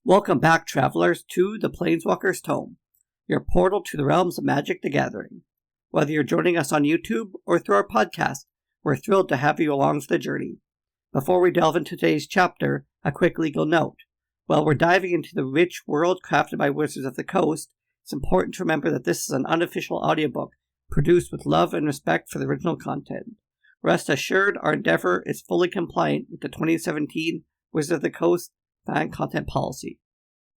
Welcome back, travelers, to the Planeswalker's Tome, your portal to the realms of Magic the Gathering. Whether you're joining us on YouTube or through our podcast, we're thrilled to have you along for the journey. Before we delve into today's chapter, a quick legal note. While we're diving into the rich world crafted by Wizards of the Coast, it's important to remember that this is an unofficial audiobook produced with love and respect for the original content. Rest assured, our endeavor is fully compliant with the 2017 Wizards of the Coast fan content policy.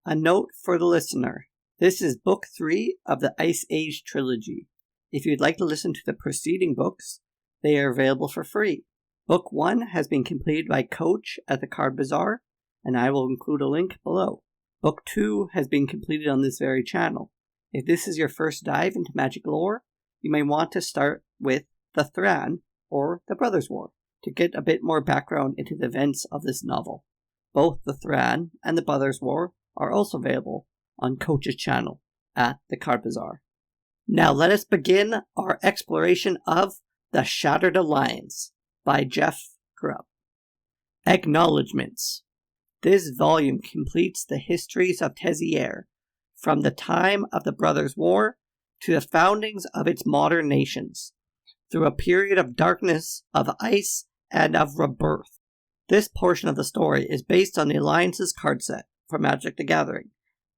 A note for the listener. This is Book 3 of the Ice Age trilogy. If you'd like to listen to the preceding books, they are available for free. Book 1 has been completed by Coach at the Card Bazaar, and I will include a link below. Book 2 has been completed on this very channel. If this is your first dive into magic lore, you may want to start with The Thran, or The Brothers' War, to get a bit more background into the events of this novel. Both The Thran and The Brothers' War are also available on Coach's channel at the Card Bazaar. Now let us begin our exploration of The Shattered Alliance by Jeff Grubb. Acknowledgements. This volume completes the histories of Terisiare, from the time of the Brothers' War to the foundings of its modern nations, through a period of darkness, of ice, and of rebirth. This portion of the story is based on the Alliance's card set for Magic the Gathering,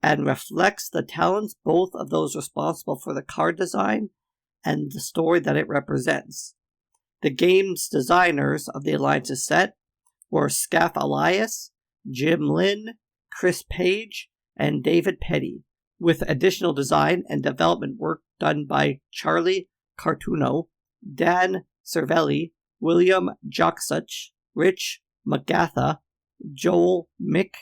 and reflects the talents both of those responsible for the card design and the story that it represents. The game's designers of the Alliance's set were Scaff Elias, Jim Lynn, Chris Page, and David Petty, with additional design and development work done by Charlie Cartuno, Dan Cervelli, William Joksich, Rich McGatha, Joel Mick,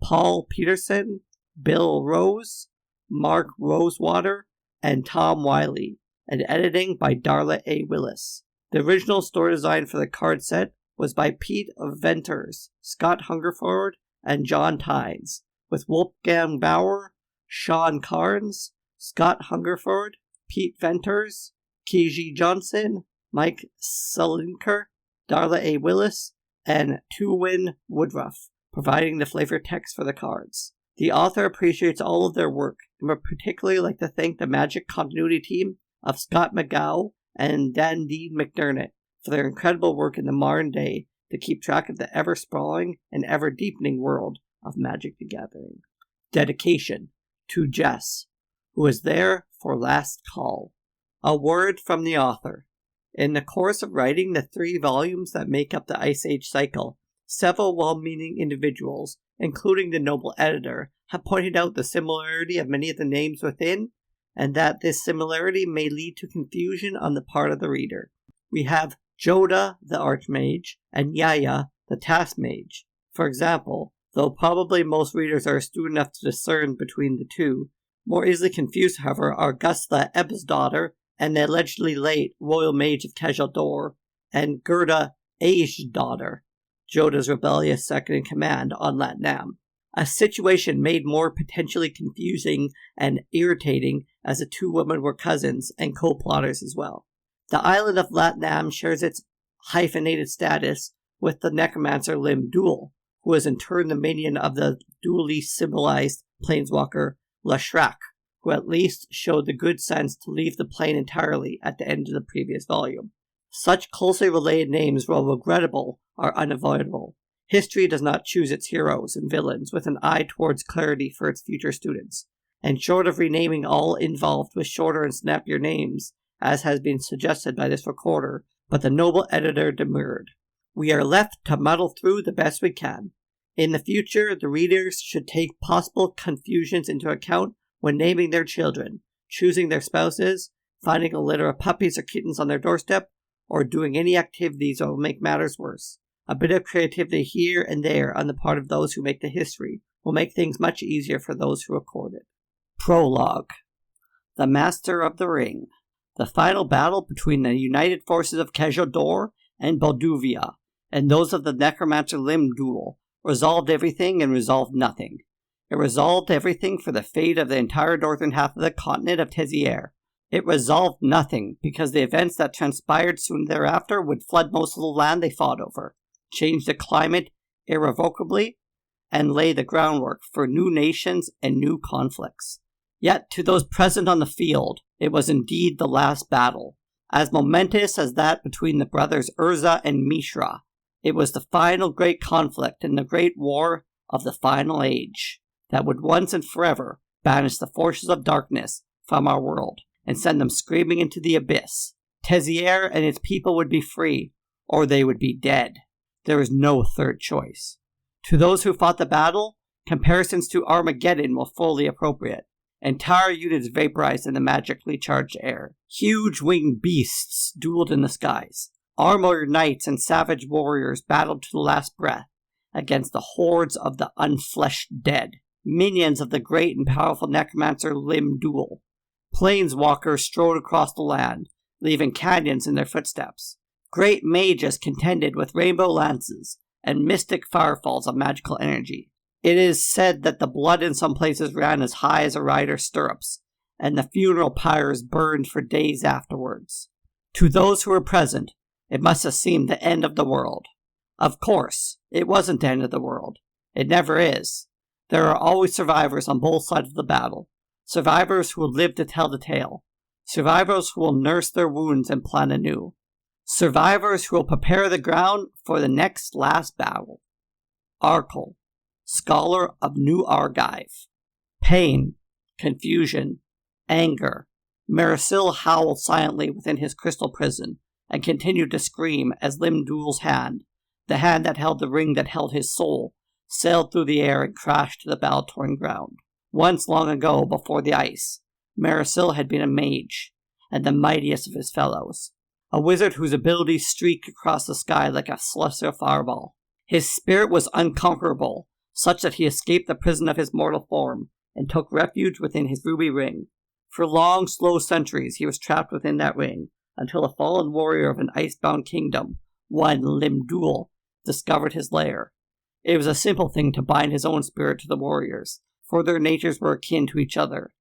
Paul Peterson, Bill Rose, Mark Rosewater, and Tom Wiley, and editing by Darla A. Willis. The original story design for the card set was by Pete Venters, Scott Hungerford, and John Tynes, with Wolfgang Bauer, Sean Carnes, Scott Hungerford, Pete Venters, Kiji Johnson, Mike Selinker, Darla A. Willis, and Tuwin Woodruff, providing the flavor text for the cards. The author appreciates all of their work, and would particularly like to thank the Magic Continuity team of Scott McGow and Dan Dean McDermott for their incredible work in the modern day to keep track of the ever-sprawling and ever-deepening world of Magic the Gathering. Dedication to Jess, who is there for last call. A word from the author. In the course of writing the 3 volumes that make up the Ice Age cycle, several well-meaning individuals, including the noble editor, have pointed out the similarity of many of the names within, and that this similarity may lead to confusion on the part of the reader. We have Joda, the Archmage, and Yaya, the Task Mage. For example, though probably most readers are astute enough to discern between the two, more easily confused, however, are Gustla Ebb's daughter, and the allegedly late Royal Mage of Kajaldor, and Gerda Age's daughter, Joda's rebellious second-in-command on Latnam. A situation made more potentially confusing and irritating as the 2 women were cousins and co-plotters as well. The island of Latnam shares its hyphenated status with the necromancer Lim-Dûl, who is in turn the minion of the dually symbolized planeswalker Lashrak, who at least showed the good sense to leave the plane entirely at the end of the previous volume. Such closely related names, while regrettable, are unavoidable. History does not choose its heroes and villains with an eye towards clarity for its future students, and short of renaming all involved with shorter and snappier names, as has been suggested by this recorder, but the noble editor demurred. We are left to muddle through the best we can. In the future, the readers should take possible confusions into account when naming their children, choosing their spouses, finding a litter of puppies or kittens on their doorstep, or doing any activities that will make matters worse. A bit of creativity here and there on the part of those who make the history will make things much easier for those who record it. Prologue. The Master of the Ring. The final battle between the united forces of Kajaldor and Balduvia, and those of the necromancer Lim-Dûl, resolved everything and resolved nothing. It resolved everything for the fate of the entire northern half of the continent of Terisiare. It resolved nothing, because the events that transpired soon thereafter would flood most of the land they fought over, change the climate irrevocably, and lay the groundwork for new nations and new conflicts. Yet to those present on the field, it was indeed the last battle. As momentous as that between the brothers Urza and Mishra, it was the final great conflict in the great war of the final age that would once and forever banish the forces of darkness from our world and send them screaming into the abyss. Terisiare and its people would be free, or they would be dead. There is no third choice. To those who fought the battle, comparisons to Armageddon were fully appropriate. Entire units vaporized in the magically charged air. Huge winged beasts dueled in the skies. Armored knights and savage warriors battled to the last breath against the hordes of the unfleshed dead. Minions of the great and powerful necromancer Lim-Dûl. Planeswalkers strode across the land, leaving canyons in their footsteps. Great mages contended with rainbow lances and mystic firefalls of magical energy. It is said that the blood in some places ran as high as a rider's stirrups, and the funeral pyres burned for days afterwards. To those who were present, it must have seemed the end of the world. Of course, it wasn't the end of the world. It never is. There are always survivors on both sides of the battle. Survivors who will live to tell the tale. Survivors who will nurse their wounds and plan anew. Survivors who will prepare the ground for the next last battle. Arkle, scholar of New Argive. Pain, confusion, anger. Marisil howled silently within his crystal prison and continued to scream as Lim-Dûl's hand, the hand that held the ring that held his soul, sailed through the air and crashed to the battle-torn ground. Once long ago, before the ice, Marisil had been a mage, and the mightiest of his fellows. A wizard whose abilities streaked across the sky like a celestial fireball. His spirit was unconquerable, such that he escaped the prison of his mortal form and took refuge within his ruby ring. For long, slow centuries he was trapped within that ring, until a fallen warrior of an icebound kingdom, one Lim-Dûl, discovered his lair. It was a simple thing to bind his own spirit to the warrior's, for their natures were akin to each other.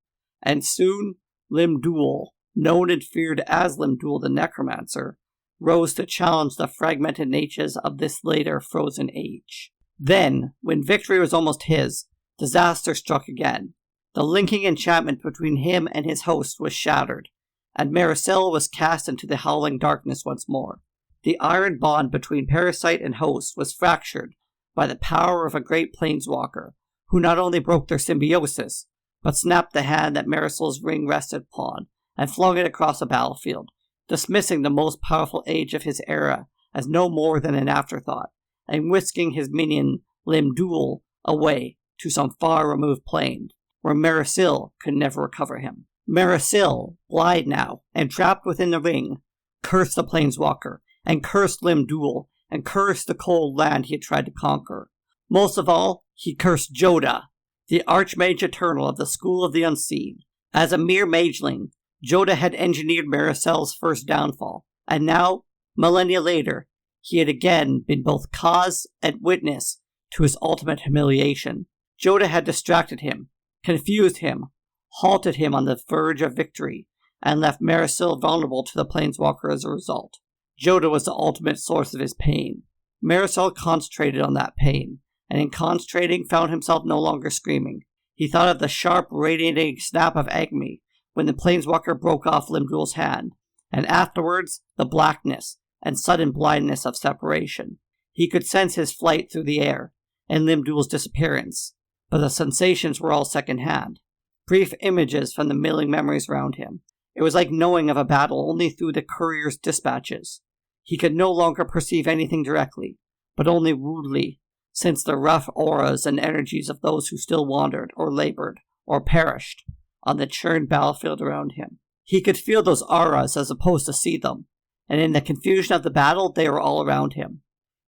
And soon, Lim-Dûl, known and feared as Lim-Dûl the Necromancer, rose to challenge the fragmented natures of this later frozen age. Then, when victory was almost his, disaster struck again. The linking enchantment between him and his host was shattered, and Marisil was cast into the howling darkness once more. The iron bond between parasite and host was fractured by the power of a great planeswalker, who not only broke their symbiosis, but snapped the hand that Marisil's ring rested upon, and flung it across the battlefield, dismissing the most powerful age of his era as no more than an afterthought, and whisking his minion Lim-Dûl away to some far-removed plane, where Marisil could never recover him. Marisil, blind now, and trapped within the ring, cursed the planeswalker, and cursed Lim-Dûl, and cursed the cold land he had tried to conquer. Most of all, he cursed Jodah, the Archmage Eternal of the School of the Unseen. As a mere mageling, Jodah had engineered Marisil's first downfall, and now, millennia later, he had again been both cause and witness to his ultimate humiliation. Jodah had distracted him, confused him, halted him on the verge of victory, and left Marisil vulnerable to the planeswalker as a result. Jodah was the ultimate source of his pain. Marisil concentrated on that pain, and in concentrating found himself no longer screaming. He thought of the sharp, radiating snap of agony when the planeswalker broke off Lim-Dûl's hand, and afterwards the blackness and sudden blindness of separation. He could sense his flight through the air, and Lim-Dûl's disappearance, but the sensations were all second-hand. Brief images from the milling memories around him. It was like knowing of a battle only through the courier's dispatches. He could no longer perceive anything directly, but only rudely, since the rough auras and energies of those who still wandered, or labored, or perished on the churned battlefield around him. He could feel those auras as opposed to see them, and in the confusion of the battle they were all around him.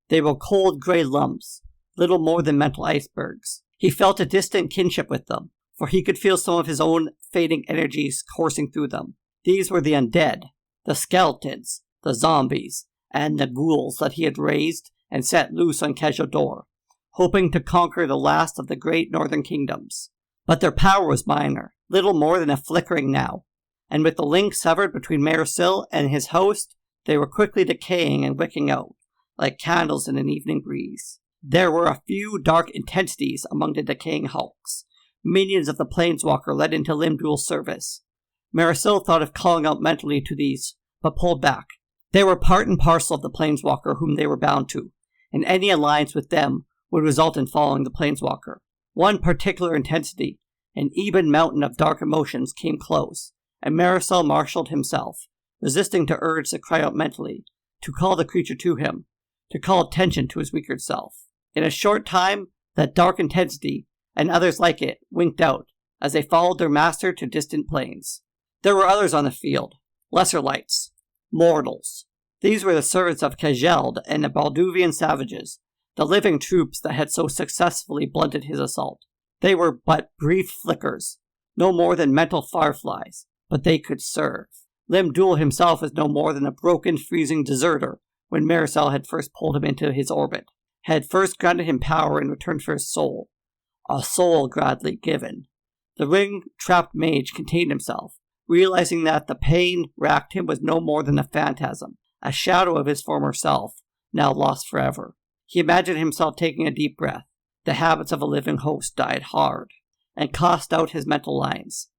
They were cold grey lumps, little more than mental icebergs. He felt a distant kinship with them, for he could feel some of his own fading energies coursing through them. These were the undead, the skeletons, the zombies, and the ghouls that he had raised and set loose on Kejodor, hoping to conquer the last of the great northern kingdoms. But their power was minor, little more than a flickering now, and with the link severed between Marisil and his host, they were quickly decaying and wicking out, like candles in an evening breeze. There were a few dark intensities among the decaying hulks, minions of the Planeswalker led into Lim-Dûl's service. Marisol thought of calling out mentally to these, but pulled back. They were part and parcel of the Planeswalker whom they were bound to, and any alliance with them would result in following the Planeswalker. One particular intensity, an ebon mountain of dark emotions, came close, and Marisol marshaled himself, resisting to urge to cry out mentally, to call the creature to him, to call attention to his weaker self. In a short time, that dark intensity, and others like it, winked out, as they followed their master to distant plains. There were others on the field, lesser lights, mortals. These were the servants of Kjeld and the Balduvian savages, the living troops that had so successfully blunted his assault. They were but brief flickers, no more than mental fireflies, but they could serve. Lim-Dûl himself was no more than a broken, freezing deserter when Marisol had first pulled him into his orbit, had first granted him power in return for his soul, a soul gladly given. The ring-trapped mage contained himself, realizing that the pain racked him was no more than a phantasm, a shadow of his former self, now lost forever. He imagined himself taking a deep breath. The habits of a living host died hard, and tossed out his mental lines.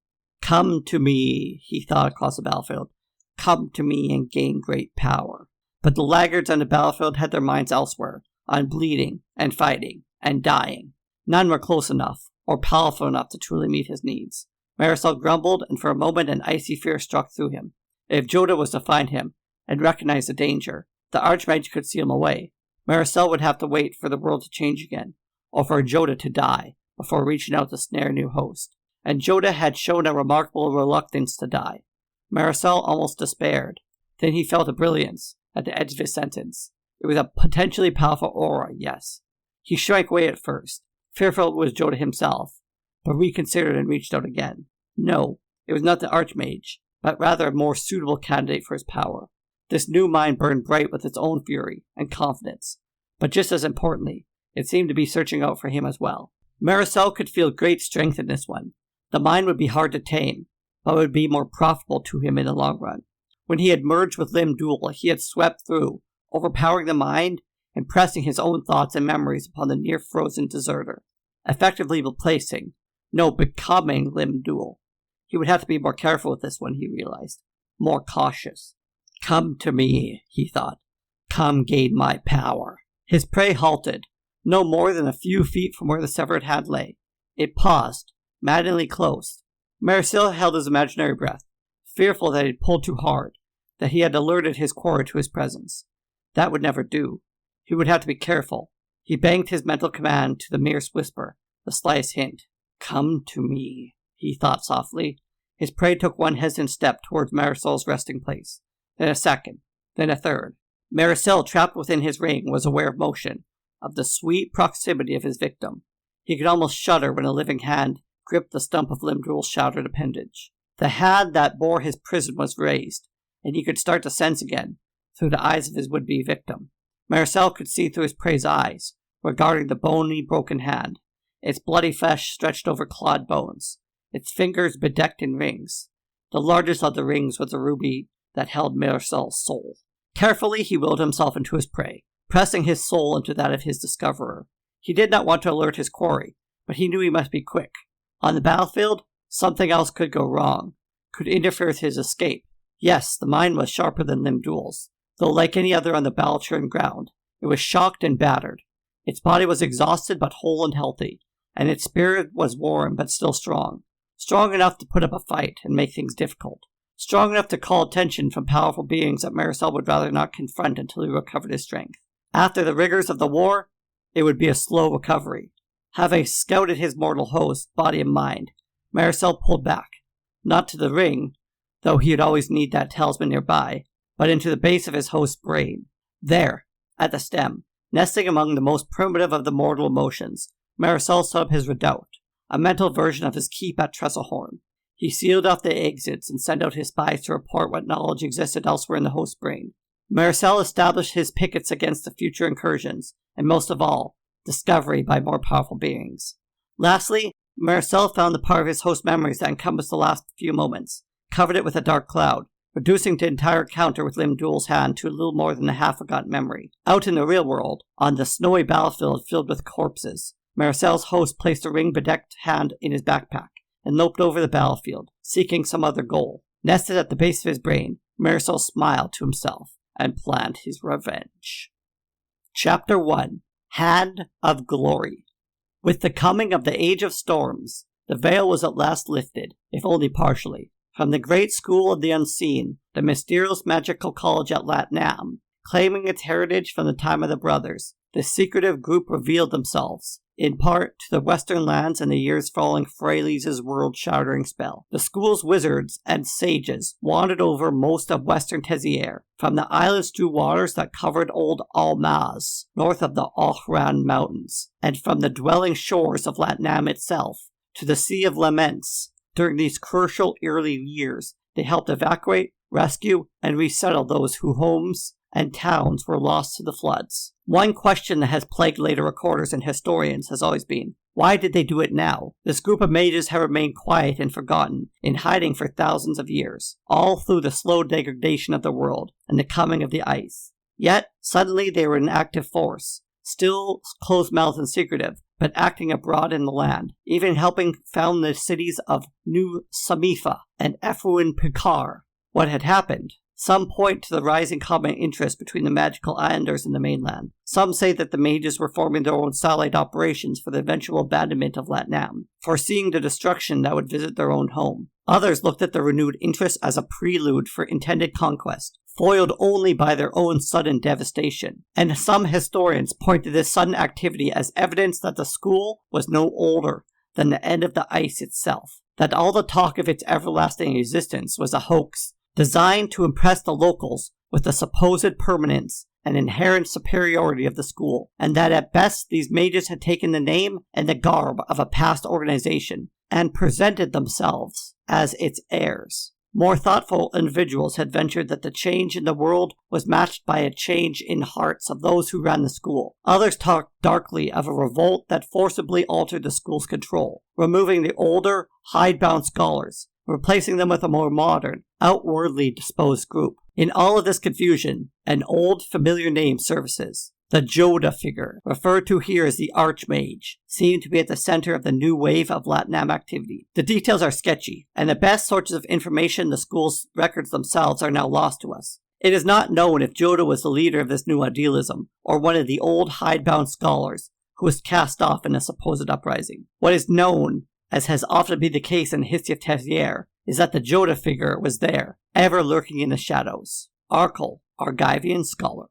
Come to me, he thought across the battlefield. Come to me and gain great power. But the laggards on the battlefield had their minds elsewhere, on bleeding, and fighting, and dying. None were close enough, or powerful enough to truly meet his needs. Marisol grumbled, and for a moment an icy fear struck through him. If Jodah was to find him, and recognize the danger, the Archmage could seal him away. Marisol would have to wait for the world to change again, or for Jodah to die, before reaching out to snare a new host. And Jodah had shown a remarkable reluctance to die. Marisol almost despaired. Then he felt a brilliance at the edge of his sentence. It was a potentially powerful aura, yes. He shrank away at first, fearful it was Jodah himself, but reconsidered and reached out again. No, it was not the Archmage, but rather a more suitable candidate for his power. This new mind burned bright with its own fury and confidence, but just as importantly, it seemed to be searching out for him as well. Marisol could feel great strength in this one. The mind would be hard to tame, but would be more profitable to him in the long run. When he had merged with Lim-Dûl, he had swept through, overpowering the mind and pressing his own thoughts and memories upon the near-frozen deserter, effectively replacing, no, becoming Lim-Dûl. He would have to be more careful with this one, he realized. More cautious. Come to me, he thought. Come gain my power. His prey halted, no more than a few feet from where the severed hand lay. It paused, maddeningly close. Marisol held his imaginary breath, fearful that he had pulled too hard, that he had alerted his quarry to his presence. That would never do. He would have to be careful. He banked his mental command to the merest whisper, the slightest hint. Come to me, he thought softly. His prey took one hesitant step towards Marisol's resting place, then a second, then a third. Marisol, trapped within his ring, was aware of motion, of the sweet proximity of his victim. He could almost shudder when a living hand gripped the stump of Lim-Dûl's shattered appendage. The hand that bore his prison was raised, and he could start to sense again, through the eyes of his would-be victim. Marisol could see through his prey's eyes, regarding the bony, broken hand, its bloody flesh stretched over clawed bones, its fingers bedecked in rings. The largest of the rings was a ruby that held Marisol's soul. Carefully he willed himself into his prey, pressing his soul into that of his discoverer. He did not want to alert his quarry, but he knew he must be quick. On the battlefield, something else could go wrong, could interfere with his escape. Yes, the mind was sharper than Lim-Dûl's, though like any other on the battle-turned ground, it was shocked and battered. Its body was exhausted but whole and healthy, and its spirit was worn but still strong. Strong enough to put up a fight and make things difficult. Strong enough to call attention from powerful beings that Marisol would rather not confront until he recovered his strength. After the rigors of the war, it would be a slow recovery. Having scouted his mortal host, body and mind, Marisol pulled back, not to the ring, though he would always need that talisman nearby, but into the base of his host's brain. There, at the stem, nesting among the most primitive of the mortal emotions, Marisol set up his redoubt, a mental version of his keep at Trestlehorn. He sealed off the exits and sent out his spies to report what knowledge existed elsewhere in the host's brain. Marisol established his pickets against the future incursions, and most of all, discovery by more powerful beings. Lastly, Marisol found the part of his host's memories that encompassed the last few moments, covered it with a dark cloud, reducing the entire encounter with Lim-Dûl's hand to a little more than a half-forgotten memory. Out in the real world, on the snowy battlefield filled with corpses, Maricel's host placed a ring-bedecked hand in his backpack and loped over the battlefield, seeking some other goal. Nested at the base of his brain, Maricel smiled to himself and planned his revenge. Chapter 1. Hand of Glory. With the coming of the Age of Storms, the veil was at last lifted, if only partially, from the great school of the unseen, the mysterious magical college at Latnam. Claiming its heritage from the time of the brothers, this secretive group revealed themselves, in part to the western lands in the years following Freyalise's world-shattering spell. The school's wizards and sages wandered over most of western Terisiare, from the island-strewn waters that covered old Almaz, north of the Ochran Mountains, and from the dwelling shores of Latnam itself, to the Sea of Laments. During these crucial early years, they helped evacuate, rescue, and resettle those whose homes and towns were lost to the floods. One question that has plagued later recorders and historians has always been, why did they do it now? This group of mages have remained quiet and forgotten, in hiding for thousands of years, all through the slow degradation of the world and the coming of the ice. Yet, suddenly they were an active force, still closed-mouthed and secretive, but acting abroad in the land, even helping found the cities of New Samifa and Efuin Picard. What had happened? Some point to the rising common interest between the magical islanders and the mainland. Some say that the mages were forming their own satellite operations for the eventual abandonment of Latnam, foreseeing the destruction that would visit their own home. Others looked at the renewed interest as a prelude for intended conquest, foiled only by their own sudden devastation. And some historians point to this sudden activity as evidence that the school was no older than the end of the ice itself, that all the talk of its everlasting existence was a hoax, designed to impress the locals with the supposed permanence and inherent superiority of the school, and that at best these mages had taken the name and the garb of a past organization and presented themselves as its heirs. More thoughtful individuals had ventured that the change in the world was matched by a change in hearts of those who ran the school. Others talked darkly of a revolt that forcibly altered the school's control, removing the older, hidebound scholars, replacing them with a more modern, outwardly disposed group. In all of this confusion, an old familiar name surfaces. The Joda figure, referred to here as the Archmage, seemed to be at the center of the new wave of Latnam activity. The details are sketchy, and the best sources of information, the school's records themselves, are now lost to us. It is not known if Joda was the leader of this new idealism, or one of the old hidebound scholars who was cast off in a supposed uprising. What is known, as has often been the case in the history of Terisiare, is that the Joda figure was there, ever lurking in the shadows. Arkle, Argivian scholar.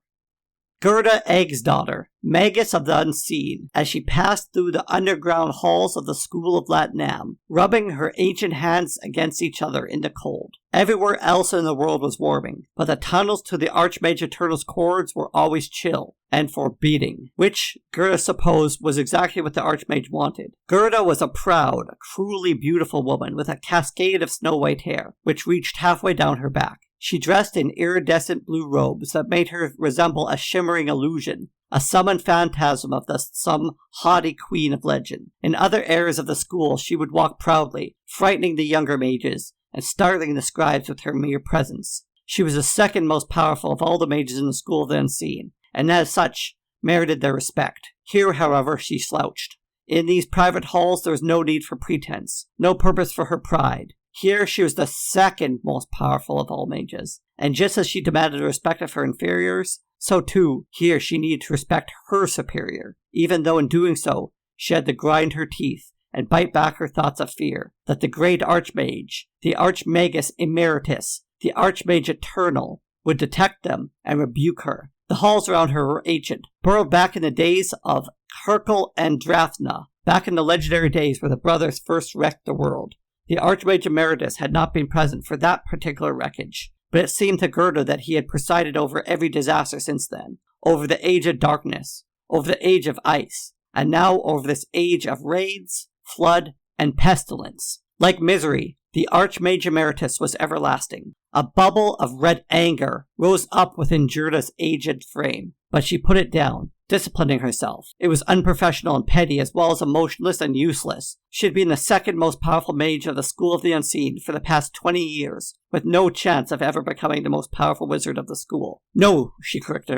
Gerda Egg's daughter, Magus of the Unseen, as she passed through the underground halls of the School of Latnam, rubbing her ancient hands against each other in the cold. Everywhere else in the world was warming, but the tunnels to the Archmage Eternal's cords were always chill and forbidding, which Gerda supposed was exactly what the Archmage wanted. Gerda was a proud, cruelly beautiful woman with a cascade of snow-white hair, which reached halfway down her back. She dressed in iridescent blue robes that made her resemble a shimmering illusion, a summoned phantasm of some haughty queen of legend. In other eras of the school, she would walk proudly, frightening the younger mages and startling the scribes with her mere presence. She was the second most powerful of all the mages in the School of the Unseen, and as such, merited their respect. Here, however, she slouched. In these private halls there was no need for pretense, no purpose for her pride. Here she was the second most powerful of all mages, and just as she demanded the respect of her inferiors, so too, here she needed to respect her superior, even though in doing so, she had to grind her teeth and bite back her thoughts of fear, that the great Archmage, the Archmagus Emeritus, the Archmage Eternal, would detect them and rebuke her. The halls around her were ancient, burrowed back in the days of Hercule and Drafna, back in the legendary days where the brothers first wrecked the world. The Archmage Emeritus had not been present for that particular wreckage, but it seemed to Gerda that he had presided over every disaster since then, over the Age of Darkness, over the Age of Ice, and now over this age of raids, flood, and pestilence. Like misery, the Archmage Emeritus was everlasting. A bubble of red anger rose up within Gerda's aged frame, but she put it down, disciplining herself. It was unprofessional and petty, as well as emotionless and useless. She had been the second most powerful mage of the School of the Unseen for the past 20 years, with no chance of ever becoming the most powerful wizard of the school. No, she corrected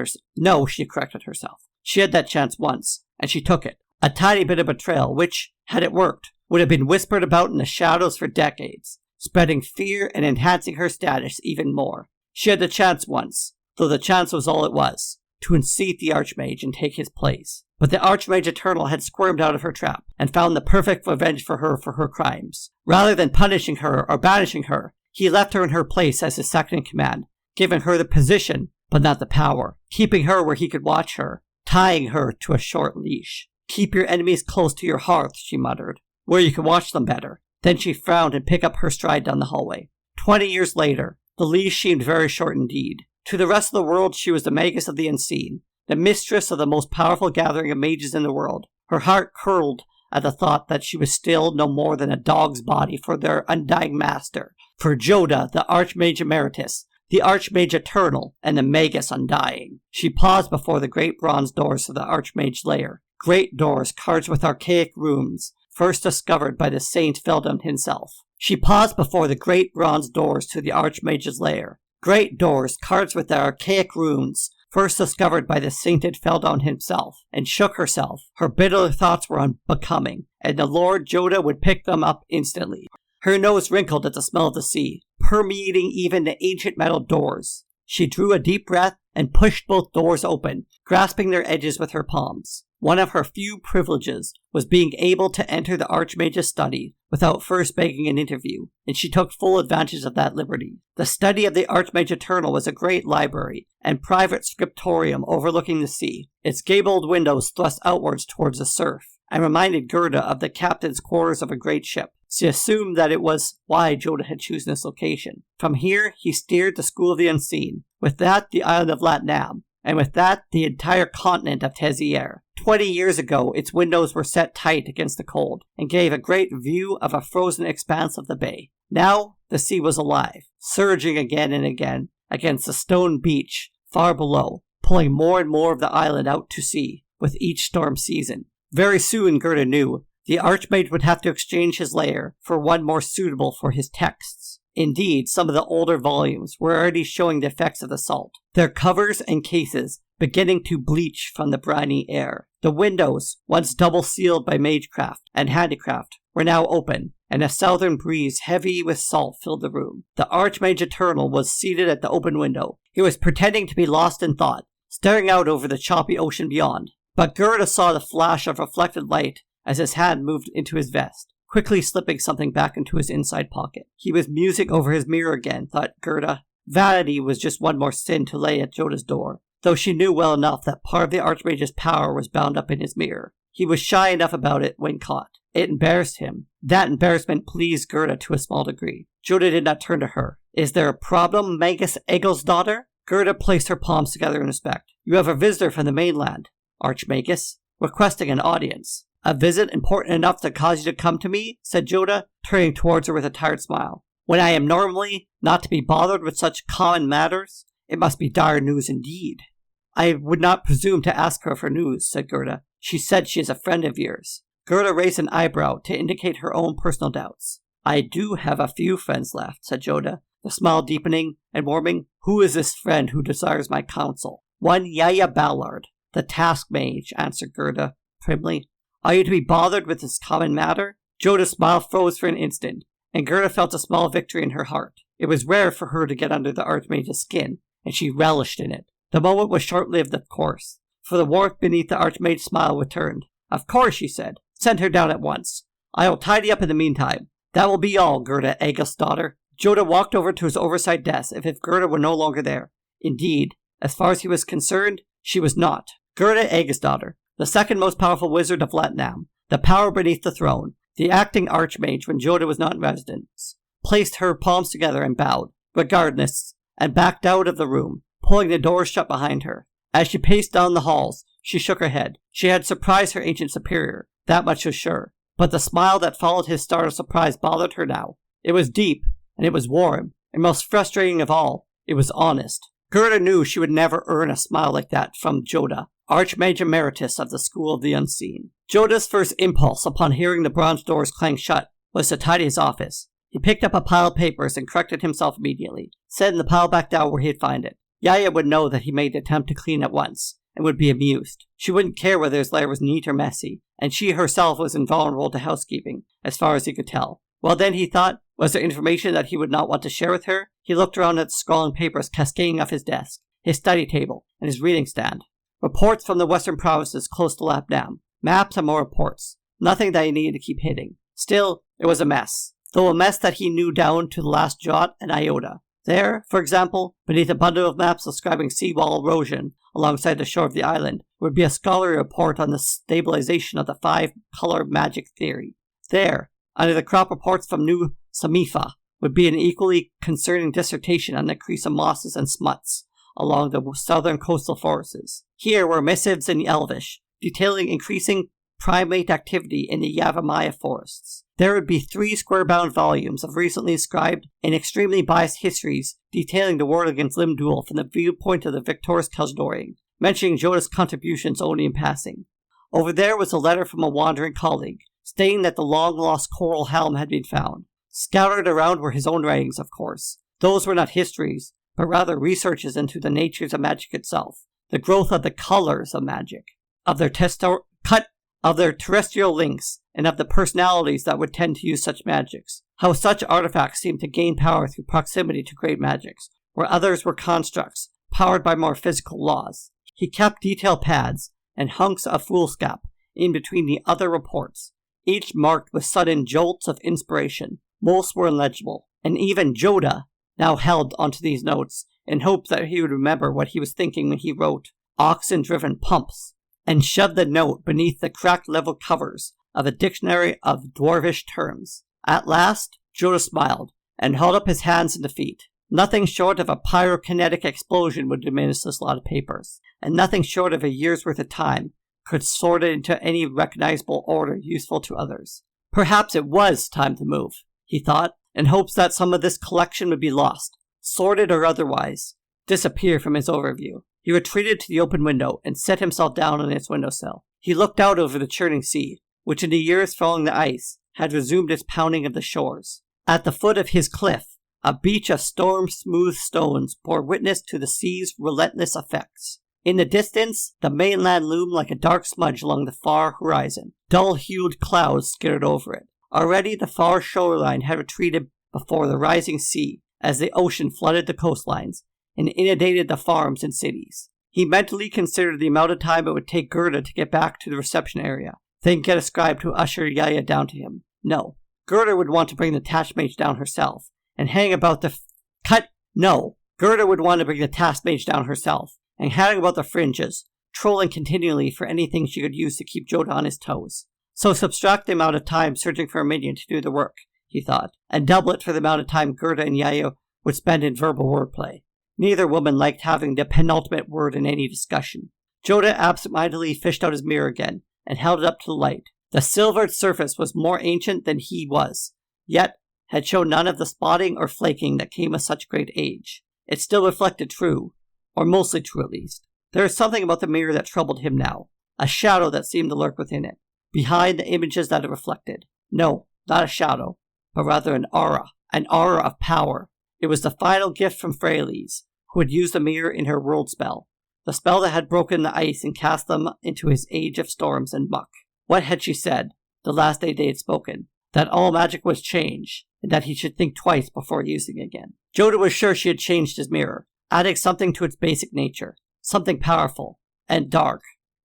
herself. She had that chance once, and she took it. A tiny bit of betrayal, which, had it worked, would have been whispered about in the shadows for decades, spreading fear and enhancing her status even more. She had the chance once, though the chance was all it was, to unseat the Archmage and take his place. But the Archmage Eternal had squirmed out of her trap, and found the perfect revenge for her crimes. Rather than punishing her or banishing her, he left her in her place as his second in command, giving her the position, but not the power, keeping her where he could watch her, tying her to a short leash. "Keep your enemies close to your hearth," she muttered, "where you can watch them better." Then she frowned and picked up her stride down the hallway. 20 years later, the leash seemed very short indeed. To the rest of the world, she was the Magus of the Unseen, the mistress of the most powerful gathering of mages in the world. Her heart curdled at the thought that she was still no more than a dog's body for their undying master, for Jodah, the Archmage Emeritus, the Archmage Eternal, and the Magus Undying. She paused before the great bronze doors of the Archmage lair. Great doors carved with archaic runes, first discovered by the Saint Feldon himself. She paused before the great bronze doors to the Archmage's lair. Great doors carved with their archaic runes, first discovered by the sainted Feldon himself, and shook herself. Her bitter thoughts were unbecoming, and the Lord Jodah would pick them up instantly. Her nose wrinkled at the smell of the sea, permeating even the ancient metal doors. She drew a deep breath and pushed both doors open, grasping their edges with her palms. One of her few privileges was being able to enter the Archmage's study without first begging an interview, and she took full advantage of that liberty. The study of the Archmage Eternal was a great library and private scriptorium overlooking the sea, its gabled windows thrust outwards towards the surf, and reminded Gerda of the captain's quarters of a great ship. She assumed that it was why Jodah had chosen this location. From here, he steered the School of the Unseen, with that the island of Latnam, and with that the entire continent of Terisiare. 20 years ago, its windows were set tight against the cold, and gave a great view of a frozen expanse of the bay. Now, the sea was alive, surging again and again against the stone beach far below, pulling more and more of the island out to sea with each storm season. Very soon, Gerda knew, the Archmage would have to exchange his lair for one more suitable for his texts. Indeed, some of the older volumes were already showing the effects of the salt, their covers and cases beginning to bleach from the briny air. The windows, once double sealed by magecraft and handicraft, were now open, and a southern breeze heavy with salt filled the room. The Archmage Eternal was seated at the open window. He was pretending to be lost in thought, staring out over the choppy ocean beyond. But Gerda saw the flash of reflected light as his hand moved into his vest, quickly slipping something back into his inside pocket. He was musing over his mirror again, thought Gerda. Vanity was just one more sin to lay at Jodah's door, though she knew well enough that part of the Archmage's power was bound up in his mirror. He was shy enough about it when caught. It embarrassed him. That embarrassment pleased Gerda to a small degree. Jodah did not turn to her. "Is there a problem, Magus Egel's daughter?" Gerda placed her palms together in respect. "You have a visitor from the mainland, Archmagus, requesting an audience." "A visit important enough to cause you to come to me?" said Jodah, turning towards her with a tired smile. "When I am normally not to be bothered with such common matters, it must be dire news indeed." "I would not presume to ask her for news," said Gerda. "She said she is a friend of yours." Gerda raised an eyebrow to indicate her own personal doubts. "I do have a few friends left," said Jodah, the smile deepening and warming. "Who is this friend who desires my counsel?" "One Yaya Ballard, the task mage," answered Gerda primly. "Are you to be bothered with this common matter?" Jodah's smile froze for an instant, and Gerda felt a small victory in her heart. It was rare for her to get under the Archmage's skin, and she relished in it. The moment was short-lived, of course, for the warmth beneath the Archmage's smile returned. "Of course," she said. "Send her down at once. I will tidy up in the meantime. That will be all, Gerda Egel's daughter." Jodah walked over to his oversight desk as if Gerda were no longer there. Indeed, as far as he was concerned, she was not. Gerda Egel's daughter, the second most powerful wizard of Latnam, the power beneath the throne, the acting Archmage when Jodah was not in residence, placed her palms together and bowed, regardless, and backed out of the room, pulling the doors shut behind her. As she paced down the halls, she shook her head. She had surprised her ancient superior, that much was sure, but the smile that followed his start of surprise bothered her now. It was deep, and it was warm, and most frustrating of all, it was honest. Gerda knew she would never earn a smile like that from Jodah. Archmage Emeritus of the School of the Unseen. Joda's first impulse upon hearing the bronze doors clang shut was to tidy his office. He picked up a pile of papers and corrected himself immediately, setting the pile back down where he'd find it. Yaya would know that he made the attempt to clean at once, and would be amused. She wouldn't care whether his lair was neat or messy, and she herself was invulnerable to housekeeping, as far as he could tell. Well then, he thought, was there information that he would not want to share with her? He looked around at the scrawling papers cascading off his desk, his study table, and his reading stand. Reports from the western provinces close to Lapdam. Maps and more reports. Nothing that he needed to keep hitting. Still, it was a mess. Though a mess that he knew down to the last jot and iota. There, for example, beneath a bundle of maps describing seawall erosion alongside the shore of the island, would be a scholarly report on the stabilization of the 5-color magic theory. There, under the crop reports from New Samifa, would be an equally concerning dissertation on the increase of mosses and smuts along the southern coastal forests. Here were missives in Elvish, detailing increasing primate activity in the Yavimaya forests. There would be 3 square-bound volumes of recently inscribed and extremely biased histories detailing the war against Lim-Dûl from the viewpoint of the victorious Kaldorian, mentioning Joda's contributions only in passing. Over there was a letter from a wandering colleague, stating that the long-lost coral helm had been found. Scattered around were his own writings, of course. Those were not histories, but rather researches into the natures of magic itself, the growth of the colors of magic, of their terrestrial links, and of the personalities that would tend to use such magics. How such artifacts seemed to gain power through proximity to great magics, where others were constructs, powered by more physical laws. He kept detailed pads and hunks of foolscap in between the other reports, each marked with sudden jolts of inspiration. Most were illegible, and even Joda now held onto these notes in hopes that he would remember what he was thinking when he wrote oxen-driven pumps, and shoved the note beneath the cracked level covers of a dictionary of dwarvish terms. At last, Joda smiled, and held up his hands in defeat. Nothing short of a pyrokinetic explosion would diminish this lot of papers, and nothing short of a year's worth of time could sort it into any recognizable order useful to others. Perhaps it was time to move, he thought, in hopes that some of this collection would be lost, sorted or otherwise, disappear from his overview. He retreated to the open window and set himself down on its windowsill. He looked out over the churning sea, which in the years following the ice had resumed its pounding of the shores. At the foot of his cliff, a beach of storm-smooth stones bore witness to the sea's relentless effects. In the distance, the mainland loomed like a dark smudge along the far horizon. Dull-hued clouds skittered over it. Already the far shoreline had retreated before the rising sea as the ocean flooded the coastlines and inundated the farms and cities. He mentally considered the amount of time it would take Gerda to get back to the reception area, then get a scribe to usher Yaya down to him. No. Gerda would want to bring the task mage down herself, and hang about the Gerda would want to bring the task mage down herself, and hang about the fringes, trolling continually for anything she could use to keep Joda on his toes. So subtract the amount of time searching for a minion to do the work, he thought, and double it for the amount of time Gerda and Yaya would spend in verbal wordplay. Neither woman liked having the penultimate word in any discussion. Joda absent-mindedly fished out his mirror again, and held it up to the light. The silvered surface was more ancient than he was, yet had shown none of the spotting or flaking that came with such great age. It still reflected true, or mostly true at least. There was something about the mirror that troubled him now, a shadow that seemed to lurk within it, behind the images that it reflected. No, not a shadow, but rather an aura of power. It was the final gift from Freyalise, who had used the mirror in her world spell, the spell that had broken the ice and cast them into his age of storms and muck. What had she said, the last day they had spoken? That all magic was change, and that he should think twice before using it again. Joda was sure she had changed his mirror, adding something to its basic nature, something powerful, and dark,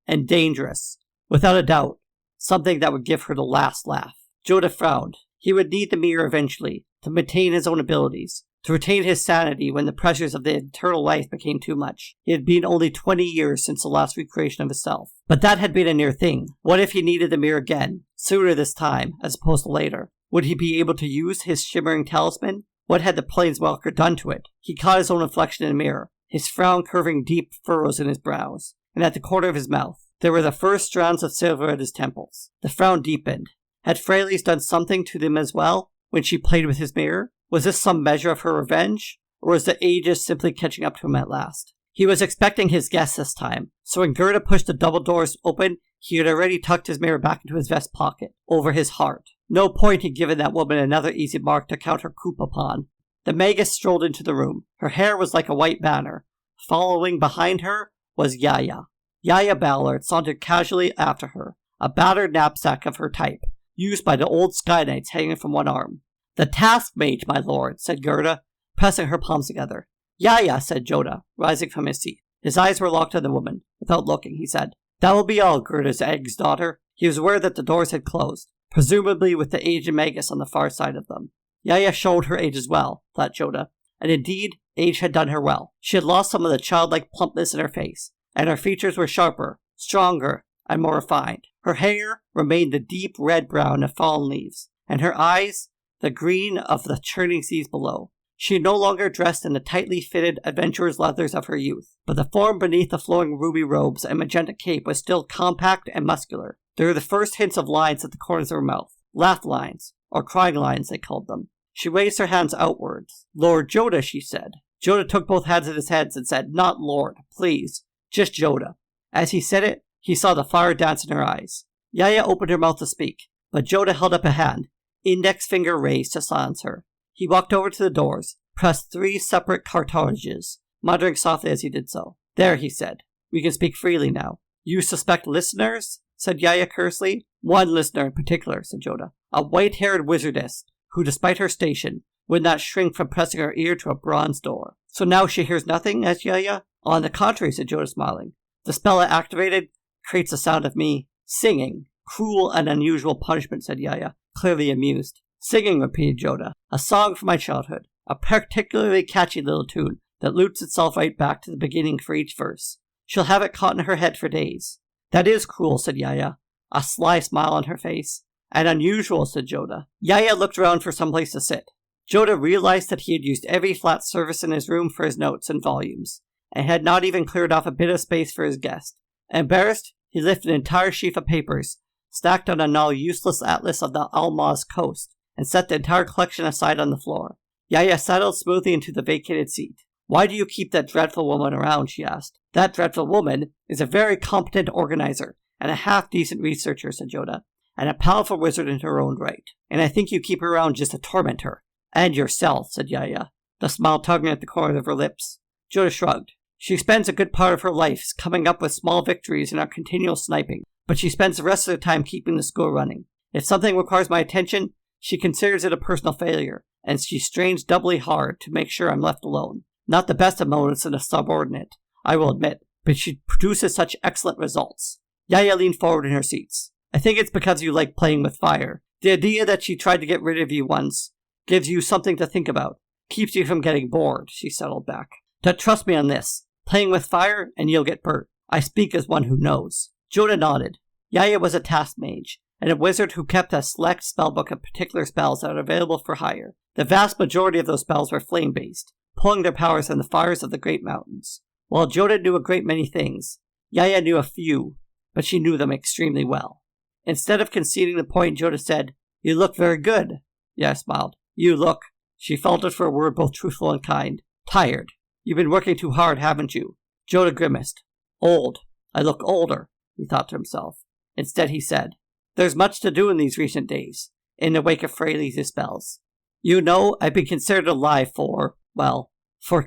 and dangerous, without a doubt, something that would give her the last laugh. Joda frowned. He would need the mirror eventually, to maintain his own abilities, to retain his sanity when the pressures of the eternal life became too much. It had been only 20 years since the last recreation of himself. But that had been a near thing. What if he needed the mirror again, sooner this time, as opposed to later? Would he be able to use his shimmering talisman? What had the Planeswalker done to it? He caught his own reflection in the mirror, his frown curving deep furrows in his brows, and at the corner of his mouth. There were the first strands of silver at his temples. The frown deepened. Had Freyalise done something to them as well, when she played with his mirror? Was this some measure of her revenge, or was the ages simply catching up to him at last? He was expecting his guest this time, so when Gerda pushed the double doors open, he had already tucked his mirror back into his vest pocket, over his heart. No point in giving that woman another easy mark to count her coup upon. The magus strolled into the room. Her hair was like a white banner. Following behind her was Yaya. Yaya Ballard sauntered casually after her, a battered knapsack of her type, used by the old Sky Knights hanging from one arm. "The task mage, my lord," said Gerda, pressing her palms together. "Yaya," said Joda, rising from his seat. His eyes were locked on the woman. Without looking, he said, "That will be all, Gerda's eggs, daughter." He was aware that the doors had closed, presumably with the aged magus on the far side of them. Yaya showed her age as well, thought Joda, and indeed, age had done her well. She had lost some of the childlike plumpness in her face, and her features were sharper, stronger, and more refined. Her hair remained the deep red-brown of fallen leaves, and her eyes the green of the churning seas below. She no longer dressed in the tightly fitted adventurer's leathers of her youth, but the form beneath the flowing ruby robes and magenta cape was still compact and muscular. There were the first hints of lines at the corners of her mouth, laugh lines, or crying lines they called them. She raised her hands outwards. "Lord Joda," she said. Joda took both hands in his hands and said, "Not Lord, please, just Joda." As he said it, he saw the fire dance in her eyes. Yaya opened her mouth to speak, but Joda held up a hand, index finger raised to silence her. He walked over to the doors, pressed 3 separate cartridges, muttering softly as he did so. "There," he said. "We can speak freely now." "You suspect listeners?" said Yaya curiously. "One listener in particular," said Joda. "A white-haired wizardess, who, despite her station, would not shrink from pressing her ear to a bronze door." "So now she hears nothing?" asked Yaya. "On the contrary," said Joda, smiling. "The spell I activated creates the sound of me singing." "Cruel and unusual punishment," said Yaya, clearly amused. "Singing," repeated Joda. "A song from my childhood. A particularly catchy little tune that loops itself right back to the beginning for each verse. She'll have it caught in her head for days." "That is cruel," said Yaya, a sly smile on her face. "And unusual," said Joda. Yaya looked around for some place to sit. Joda realized that he had used every flat surface in his room for his notes and volumes, and had not even cleared off a bit of space for his guest. Embarrassed, he lifted an entire sheaf of papers, stacked on a now useless atlas of the Almaz coast, and set the entire collection aside on the floor. Yaya settled smoothly into the vacated seat. "Why do you keep that dreadful woman around?" she asked. "That dreadful woman is a very competent organizer and a half-decent researcher," said Joda, "and a powerful wizard in her own right. And I think you keep her around just to torment her." "And yourself," said Yaya, the smile tugging at the corner of her lips. Joda shrugged. "She spends a good part of her life coming up with small victories in our continual sniping, but she spends the rest of the time keeping the school running. If something requires my attention, she considers it a personal failure, and she strains doubly hard to make sure I'm left alone. Not the best of motives in a subordinate, I will admit, but she produces such excellent results." Yaya leaned forward in her seats. "I think it's because you like playing with fire. The idea that she tried to get rid of you once gives you something to think about, keeps you from getting bored," she settled back. "Trust me on this. Playing with fire, and you'll get burnt. I speak as one who knows." Joda nodded. Yaya was a task mage, and a wizard who kept a select spellbook of particular spells that are available for hire. The vast majority of those spells were flame-based, pulling their powers from the fires of the great mountains. While Joda knew a great many things, Yaya knew a few, but she knew them extremely well. Instead of conceding the point, Joda said, "You look very good." Yaya smiled. "You look," she faltered for a word both truthful and kind, "tired. You've been working too hard, haven't you?" Joda grimaced. "Old. I look older," he thought to himself. Instead he said, "There's much to do in these recent days, in the wake of Freyalise's spells. You know, I've been considered alive for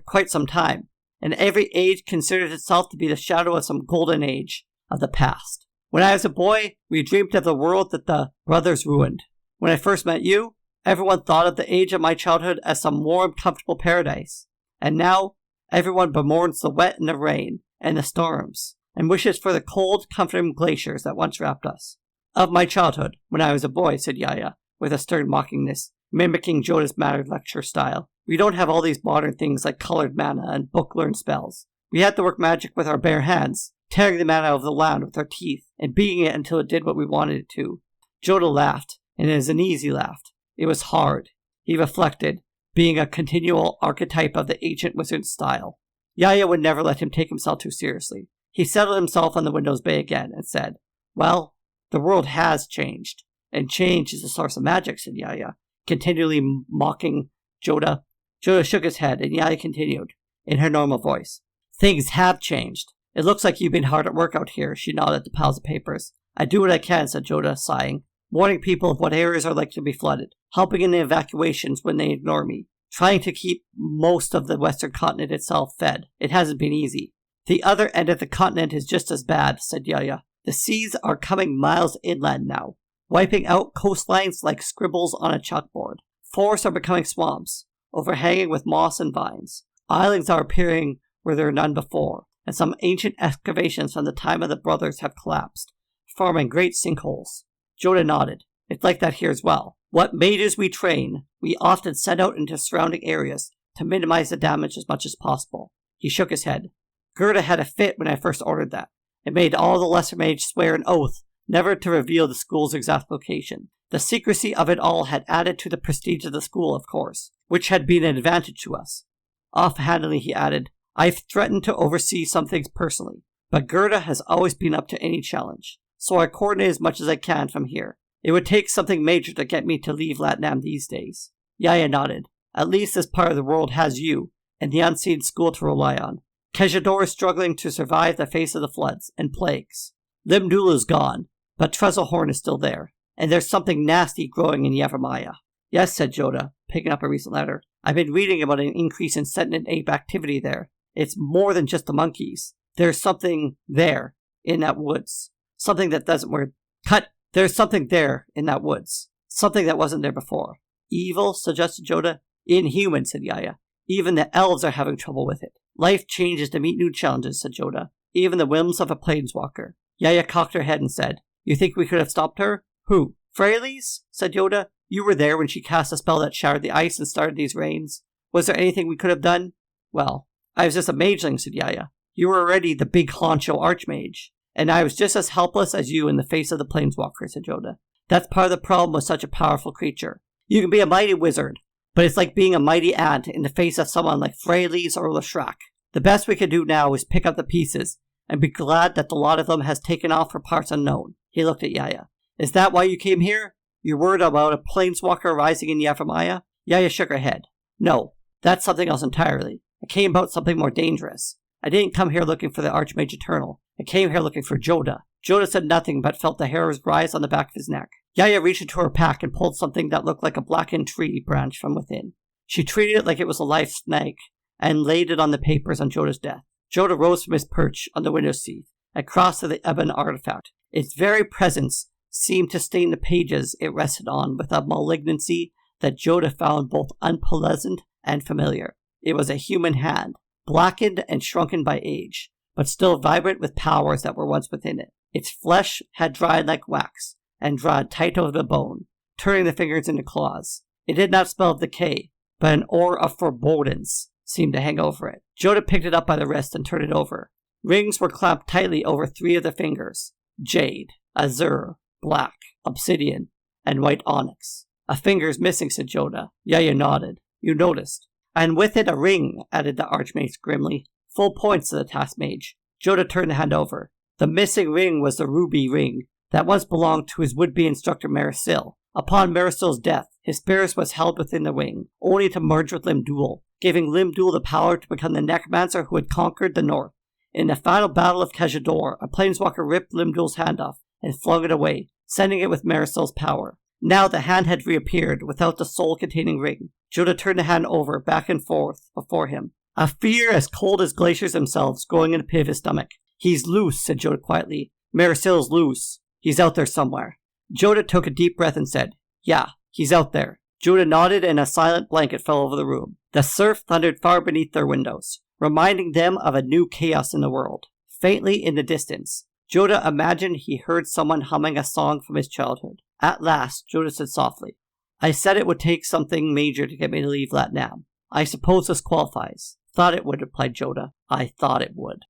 quite some time, and every age considers itself to be the shadow of some golden age of the past. When I was a boy, we dreamed of the world that the brothers ruined. When I first met you, everyone thought of the age of my childhood as some warm, comfortable paradise. And now, everyone bemoans the wet and the rain and the storms, and wishes for the cold, comforting glaciers that once wrapped us." "Of my childhood, when I was a boy," said Yaya, with a stern mockingness, mimicking Joda's mattered lecture style. "We don't have all these modern things like colored mana and book-learned spells. We had to work magic with our bare hands, tearing the mana out of the land with our teeth, and beating it until it did what we wanted it to." Joda laughed, and it was an easy laugh. It was hard, he reflected, being a continual archetype of the ancient wizard style. Yaya would never let him take himself too seriously. He settled himself on the window's bay again and said, "Well, the world has changed, and change is the source of magic," said Yaya, continually mocking Joda. Joda shook his head, and Yaya continued, in her normal voice. Things have changed. It looks like you've been hard at work out here, she nodded at the piles of papers. I do what I can, said Joda, sighing. Warning people of what areas are likely to be flooded, helping in the evacuations when they ignore me, trying to keep most of the western continent itself fed. It hasn't been easy. The other end of the continent is just as bad, said Yaya. The seas are coming miles inland now, wiping out coastlines like scribbles on a chalkboard. Forests are becoming swamps, overhanging with moss and vines. Islands are appearing where there are none before, and some ancient excavations from the time of the brothers have collapsed, forming great sinkholes. Joda nodded. It's like that here as well. What mages we train, we often send out into surrounding areas to minimize the damage as much as possible. He shook his head. Gerda had a fit when I first ordered that. It made all the lesser mages swear an oath never to reveal the school's exact location. The secrecy of it all had added to the prestige of the school, of course, which had been an advantage to us. Offhandedly, he added, I've threatened to oversee some things personally, but Gerda has always been up to any challenge, so I coordinate as much as I can from here. It would take something major to get me to leave Latnam these days. Yaya nodded. At least this part of the world has you, and the unseen school to rely on. Kejador is struggling to survive the face of the floods and plagues. Lim-Dûl is gone, but Trezelhorn is still there, and there's something nasty growing in Yevamaya. Yes, said Joda, picking up a recent letter. I've been reading about an increase in sentient ape activity there. It's more than just the monkeys. There's something there, in that woods. Something that doesn't work. Cut! There's something there, in that woods. Something that wasn't there before. Evil, suggested Joda. Inhuman, said Yaya. Even the elves are having trouble with it. Life changes to meet new challenges, said Joda. Even the whims of a planeswalker. Yaya cocked her head and said, You think we could have stopped her? Who? Freyalise? Said Yoda. You were there when she cast a spell that shattered the ice and started these rains. Was there anything we could have done? Well, I was just a mageling, said Yaya. You were already the big honcho archmage. And I was just as helpless as you in the face of the planeswalker, said Joda. That's part of the problem with such a powerful creature. You can be a mighty wizard, but it's like being a mighty ant in the face of someone like Freyalise or Leshrac. The best we can do now is pick up the pieces and be glad that the lot of them has taken off for parts unknown. He looked at Yaya. Is that why you came here? You're worried about a planeswalker rising in Yevamaya? Yaya shook her head. No, that's something else entirely. I came about something more dangerous. I didn't come here looking for the Archmage Eternal. I came here looking for Joda. Joda said nothing but felt the hairs rise on the back of his neck. Yaya reached into her pack and pulled something that looked like a blackened tree branch from within. She treated it like it was a live snake and laid it on the papers on Joda's death. Joda rose from his perch on the window seat and crossed to the ebon artifact. Its very presence seemed to stain the pages it rested on with a malignancy that Joda found both unpleasant and familiar. It was a human hand, blackened and shrunken by age, but still vibrant with powers that were once within it. Its flesh had dried like wax, and dried tight over the bone, turning the fingers into claws. It did not smell of decay, but an aura of forebodance seemed to hang over it. Joda picked it up by the wrist and turned it over. Rings were clamped tightly over 3 of the fingers. Jade, azure, black, obsidian, and white onyx. A finger's missing, said Joda. Yaya nodded. You noticed. And with it a ring, added the Archmage grimly. Full points to the task mage. Joda turned the hand over. The missing ring was the ruby ring that once belonged to his would-be instructor Marisil. Upon Marisil's death, his spirit was held within the ring, only to merge with Lim-Dûl, giving Lim-Dûl the power to become the necromancer who had conquered the north. In the final battle of Kejador, a planeswalker ripped Lim-Dûl's hand off and flung it away, sending it with Marisil's power. Now the hand had reappeared without the soul-containing ring. Joda turned the hand over, back and forth, before him. A fear as cold as glaciers themselves growing in the pit of his stomach. He's loose, said Joda quietly. Marisil's loose. He's out there somewhere. Joda took a deep breath and said, Yeah, he's out there. Joda nodded and a silent blanket fell over the room. The surf thundered far beneath their windows, reminding them of a new chaos in the world. Faintly in the distance, Joda imagined he heard someone humming a song from his childhood. At last, Joda said softly, I said it would take something major to get me to leave Latnam. I suppose this qualifies. Thought it would, replied Joda. I thought it would.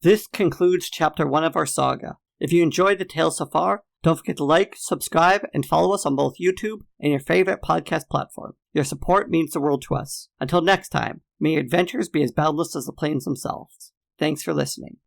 This concludes Chapter 1 of our saga. If you enjoyed the tale so far, don't forget to like, subscribe, and follow us on both YouTube and your favorite podcast platform. Your support means the world to us. Until next time, may your adventures be as boundless as the plains themselves. Thanks for listening.